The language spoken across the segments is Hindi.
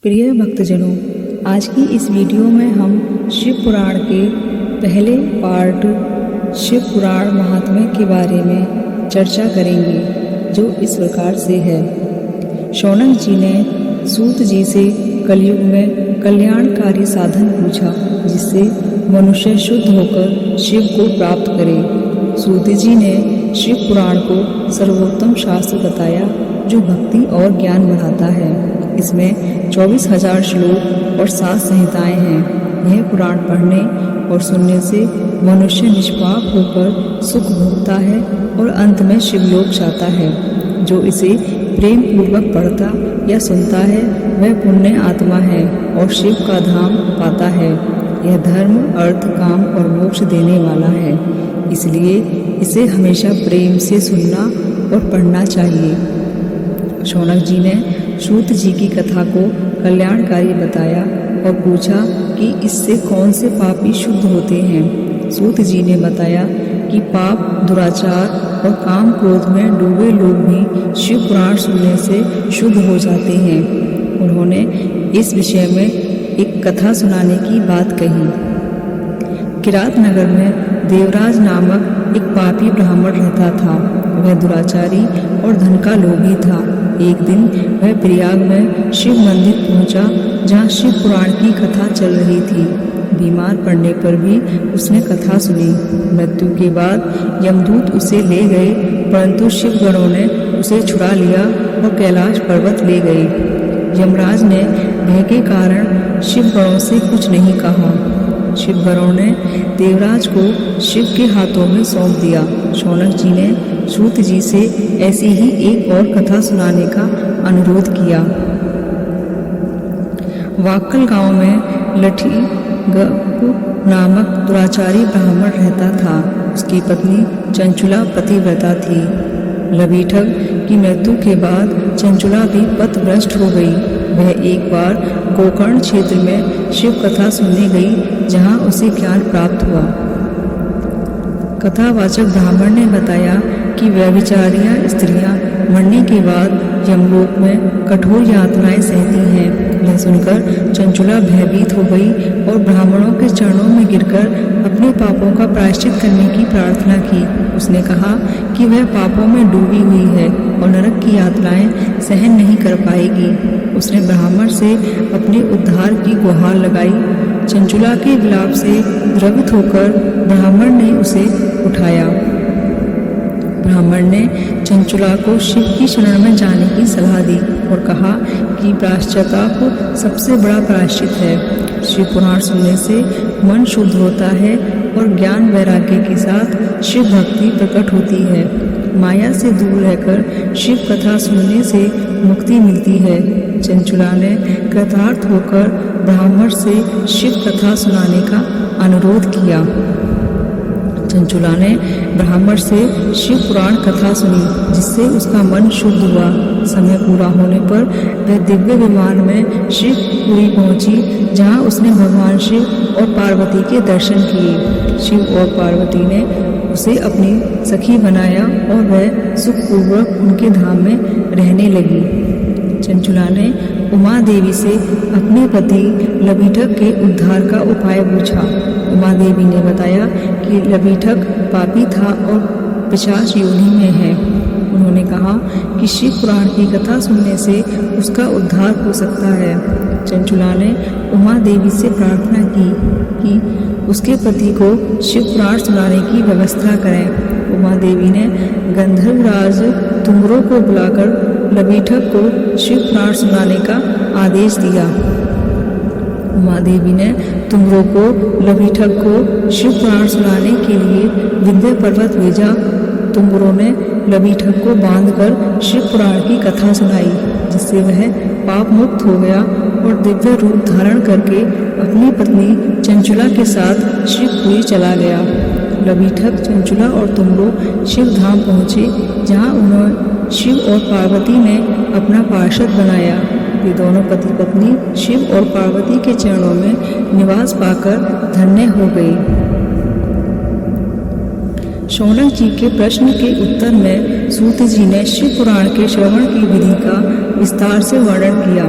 प्रिय भक्तजनों, आज की इस वीडियो में हम शिव पुराण के पहले पार्ट शिव पुराण महात्म्य के बारे में चर्चा करेंगे, जो इस प्रकार से है। शौनक जी ने सूत जी से कलयुग में कल्याणकारी साधन पूछा, जिससे मनुष्य शुद्ध होकर शिव को प्राप्त करे। सूत जी ने शिव पुराण को सर्वोत्तम शास्त्र बताया, जो भक्ति और ज्ञान बढ़ाता है। इसमें 24,000 श्लोक और 7 संहिताएं हैं। यह पुराण पढ़ने और सुनने से मनुष्य निष्पाप होकर सुख भोगता है और अंत में शिवलोक जाता है। जो इसे प्रेम पूर्वक पढ़ता या सुनता है, वह पुण्य आत्मा है और शिव का धाम पाता है। यह धर्म, अर्थ, काम और मोक्ष देने वाला है, इसलिए इसे हमेशा प्रेम से सुनना और पढ़ना चाहिए। शौनक जी ने सूत जी की कथा को कल्याणकारी बताया और पूछा कि इससे कौन से पापी शुद्ध होते हैं। सूत जी ने बताया कि पाप, दुराचार और काम क्रोध में डूबे लोग भी शिव पुराण सुनने से शुद्ध हो जाते हैं। उन्होंने इस विषय में एक कथा सुनाने की बात कही। किरात नगर में देवराज नामक एक पापी ब्राह्मण रहता था। वह दुराचारी और धन का लोभी था। एक दिन वह प्रयाग में शिव मंदिर पहुंचा, जहां शिव पुराण की कथा चल रही थी। बीमार पड़ने पर भी उसने कथा सुनी। मृत्यु के बाद यमदूत उसे ले गए, परंतु शिव गणों ने उसे छुड़ा लिया और कैलाश पर्वत ले गए। यमराज ने भय के कारण शिव गणों से कुछ नहीं कहा। शिव गणों ने देवराज को शिव के हाथों में सौंप दिया। शौनक जी ने सूत जी से ऐसी ही एक और कथा सुनाने का अनुरोध किया। वाक्कल गांव में लठी नामक दुराचारी ब्राह्मण रहता था। उसकी पत्नी चंचुला पतिव्रता थी। लबीठग की मृत्यु के बाद चंचुला भी पथभ्रष्ट हो गई। वह एक बार गोकर्ण क्षेत्र में शिव कथा सुनने गई, जहां उसे ज्ञान प्राप्त हुआ। कथावाचक ब्राह्मण ने बताया कि व्यभिचारियां स्त्रियां मरने के बाद यमलोक में कठोर यातनाएं सहती हैं। यह सुनकर चंचुला भयभीत हो गई और ब्राह्मणों के चरणों में गिरकर अपने पापों का प्रायश्चित करने की प्रार्थना की। उसने कहा कि वह पापों में डूबी हुई है और नरक की यातनाएं सहन नहीं कर पाएगी। उसने ब्राह्मण से अपने उद्धार की गुहार लगाई। चंचुला के विलाप से द्रवित होकर ब्राह्मण ने उसे उठाया। ब्राह्मण ने चंचुला को शिव की शरण में जाने की सलाह दी और कहा कि पश्चाताप सबसे बड़ा प्रायश्चित है। शिव पुराण सुनने से मन शुद्ध होता है और ज्ञान वैराग्य के साथ शिव भक्ति प्रकट होती है। माया से दूर रहकर शिव कथा सुनने से मुक्ति मिलती है। चंचुला ने कृतार्थ होकर ब्राह्मण से शिव कथा सुनाने का अनुरोध किया। चंचुला ने ब्राह्मण से शिव पुराण कथा सुनी, जिससे उसका मन शुद्ध हुआ। समय पूरा होने पर वह दिव्य विमान में शिवपुरी पहुंची, जहां उसने भगवान शिव और पार्वती के दर्शन किए। शिव और पार्वती ने उसे अपनी सखी बनाया और वह सुखपूर्वक उनके धाम में रहने लगी। चंचुला ने उमा देवी से अपने पति लबीठग के उद्धार का उपाय पूछा। उमा देवी ने बताया कि लबीठग पापी था और पिशाच योनि में है। उन्होंने कहा कि शिव पुराण की कथा सुनने से उसका उद्धार हो सकता है। चंचुला ने उमा देवी से प्रार्थना की कि उसके पति को शिव पुराण सुनाने की व्यवस्था करें। उमा देवी ने गंधर्वराज तुंगरों को बुलाकर लबीठग को शिव पुराण सुनाने का आदेश दिया। उमा देवी ने तुंगरों को लबीठग को शिव पुराण सुनाने के लिए विंध्य पर्वत भेजा। तुंगरों ने लबीठग को बांधकर शिव पुराण की कथा सुनाई, जिससे वह पाप मुक्त हो गया और दिव्य रूप धारण करके अपनी पत्नी चंचुला के साथ शिवपुरी चला गया। लबीठग, चंचुला और तुंगरों शिव धाम पहुँचे, जहाँ उन्होंने शिव और पार्वती ने अपना पार्षद बनाया। ये दोनों पति पत्नी शिव और पार्वती के चरणों में निवास पाकर धन्य हो गए। शौनक जी के प्रश्न के उत्तर में सूत जी ने शिव पुराण के श्रवण की विधि का विस्तार से वर्णन किया।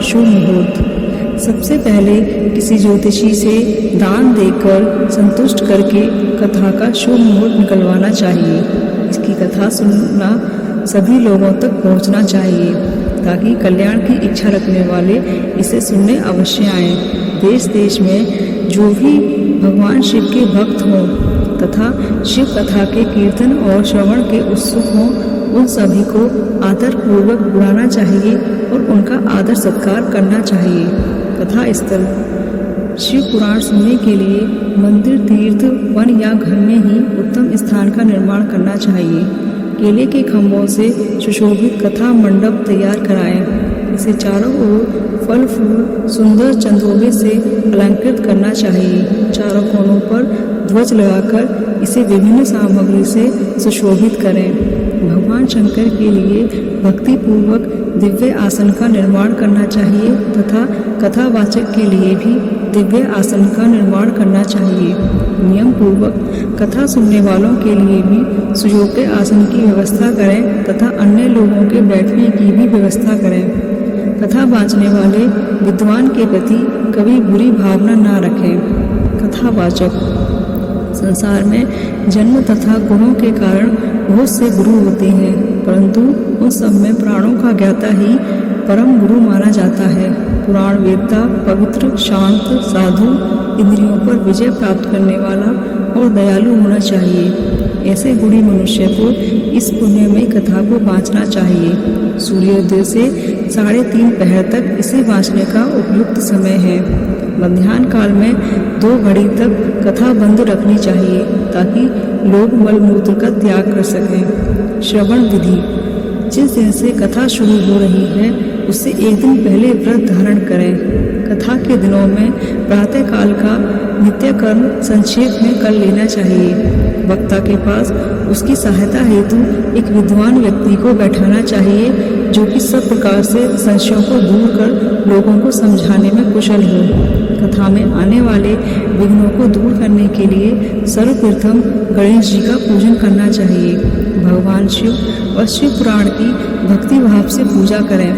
शुभ मुहूर्त। सबसे पहले किसी ज्योतिषी से दान देकर संतुष्ट करके कथा का शुभ मुहूर्त निकलवाना चाहिए। इसकी कथा सुनना सभी लोगों तक पहुंचना चाहिए ताकि कल्याण की इच्छा रखने वाले इसे सुनने अवश्य आएं। देश देश में जो भी भगवान शिव के भक्त हों तथा शिव कथा के कीर्तन और श्रवण के उत्सुक हों, उन सभी को आदर पूर्वक बुलाना चाहिए और उनका आदर सत्कार करना चाहिए। कथा स्थल शिव पुराण सुनने के लिए मंदिर, तीर्थ, वन या घर में ही उत्तम स्थान का निर्माण करना चाहिए। केले के खंभों से सुशोभित कथा मंडप तैयार कराएं। इसे चारों ओर फल फूल सुंदर चंदोबे से अलंकृत करना चाहिए। चारों कोनों पर ध्वज लगाकर इसे विभिन्न सामग्री से सुशोभित करें। भगवान शंकर के लिए भक्ति पूर्वक दिव्य आसन का निर्माण करना चाहिए तथा कथावाचक के लिए भी दिव्य आसन का निर्माण करना चाहिए। नियम पूर्वक कथा सुनने वालों के लिए भी सुयोग्य आसन की व्यवस्था करें तथा अन्य लोगों के बैठने की भी व्यवस्था करें। कथा वाचने वाले विद्वान के प्रति कभी बुरी भावना न रखें। कथावाचक संसार में जन्म तथा गुणों के कारण बहुत से गुरु होते हैं, परंतु उन सब में प्राणों का ज्ञाता ही परम गुरु माना जाता है। पुराण वेदता पवित्र, शांत, साधु, इंद्रियों पर विजय प्राप्त करने वाला और दयालु होना चाहिए। ऐसे गुणी मनुष्य को इस पुण्यमयी कथा को वांचना चाहिए। सूर्योदय से 3:30 पहर तक इसे वांचने का उपयुक्त समय है। मध्याह्न काल में 2 घड़ी तक कथा बंद रखनी चाहिए ताकि लोग मलमूत्र का त्याग कर सकें। श्रवण विधि जिस दिन से कथा शुरू हो रही है उससे एक दिन पहले व्रत धारण करें। कथा के दिनों में प्रातः काल का नित्य कर्म संक्षेप में कर लेना चाहिए। वक्ता के पास उसकी सहायता हेतु एक विद्वान व्यक्ति को बैठाना चाहिए जो कि सब प्रकार से संशयों को दूर कर लोगों को समझाने में कुशल हो। कथा में आने वाले विघ्नों को दूर करने के लिए सर्वप्रथम गणेश जी का पूजन करना चाहिए। भगवान शिव और शिव पुराण की भक्ति भाव से पूजा करें।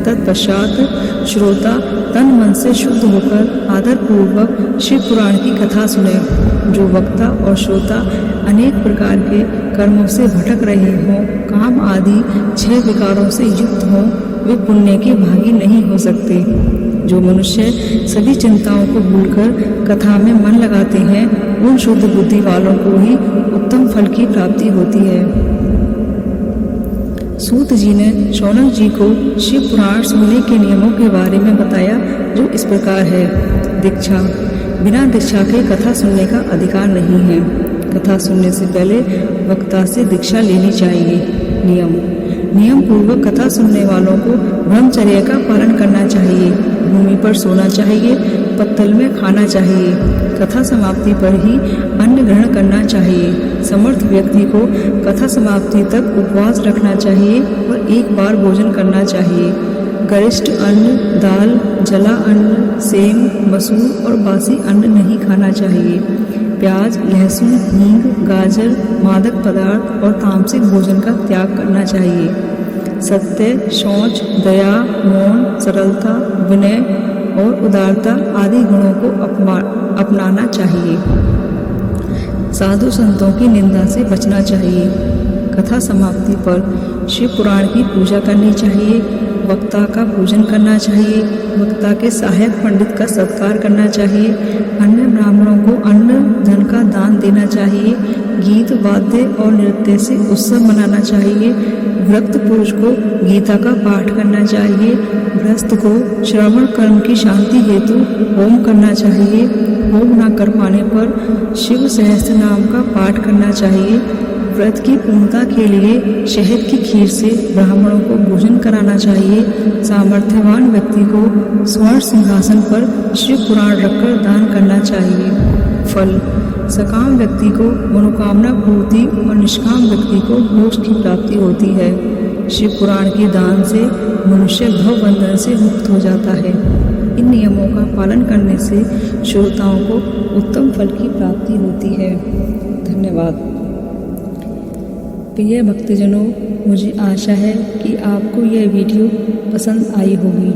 तत्पश्चात श्रोता तन मन से शुद्ध होकर आदर पूर्वक शिव पुराण की कथा सुने। जो वक्ता और श्रोता अनेक प्रकार के कर्मों से भटक रहे हों, काम आदि 6 विकारों से युक्त हों, वे पुण्य के भागी नहीं हो सकते। जो मनुष्य सभी चिंताओं को भूलकर कथा में मन लगाते हैं, उन शुद्ध बुद्धि वालों को ही उत्तम फल की प्राप्ति होती है। सूत जी ने शौनक जी को शिव पुराण सुनने के नियमों के बारे में बताया जो इस प्रकार है। दीक्षा बिना दीक्षा के कथा सुनने का अधिकार नहीं है। कथा सुनने से पहले वक्ता से दीक्षा लेनी चाहिए। नियम पूर्वक कथा सुनने वालों को ब्रह्मचर्य का पालन करना चाहिए। भूमि पर सोना चाहिए, पत्तल में खाना चाहिए। कथा समाप्ति पर ही अन्न ग्रहण करना चाहिए। समर्थ व्यक्ति को कथा समाप्ति तक उपवास रखना चाहिए और एक बार भोजन करना चाहिए। गरिष्ठ अन्न, दाल, जला अन्न, सेम, मसूर और बासी अन्न नहीं खाना चाहिए। प्याज, लहसुन, हींग, गाजर, मादक पदार्थ और तामसिक भोजन का त्याग करना चाहिए। सत्य, शौच, दया, मौन, सरलता, विनय और उदारता आदि गुणों को अपनाना चाहिए। साधु संतों की निंदा से बचना चाहिए। कथा समाप्ति पर शिव पुराण की पूजा करनी चाहिए। वक्ता का पूजन करना चाहिए। वक्ता के सहायक पंडित का सत्कार करना चाहिए। अन्य ब्राह्मणों को अन्न धन का दान देना चाहिए। गीत, वाद्य और नृत्य से उत्सव मनाना चाहिए। व्रत पुरुष को गीता का पाठ करना चाहिए। गृहस्थ को श्रवण कर्म की शांति हेतु होम करना चाहिए। होम न कर पाने पर शिव सहस्त्र नाम का पाठ करना चाहिए। व्रत की पूर्णता के लिए शहद की खीर से ब्राह्मणों को भोजन कराना चाहिए। सामर्थ्यवान व्यक्ति को स्वर्ण सिंहासन पर शिव पुराण रखकर दान करना चाहिए। फल सकाम व्यक्ति को मनोकामना पूर्ति और निष्काम व्यक्ति को मोक्ष की प्राप्ति होती है। शिव पुराण के दान से मनुष्य भव बंधन से मुक्त हो जाता है। इन नियमों का पालन करने से श्रोताओं को उत्तम फल की प्राप्ति होती है। धन्यवाद। प्रिय भक्तजनों, मुझे आशा है कि आपको यह वीडियो पसंद आई होगी।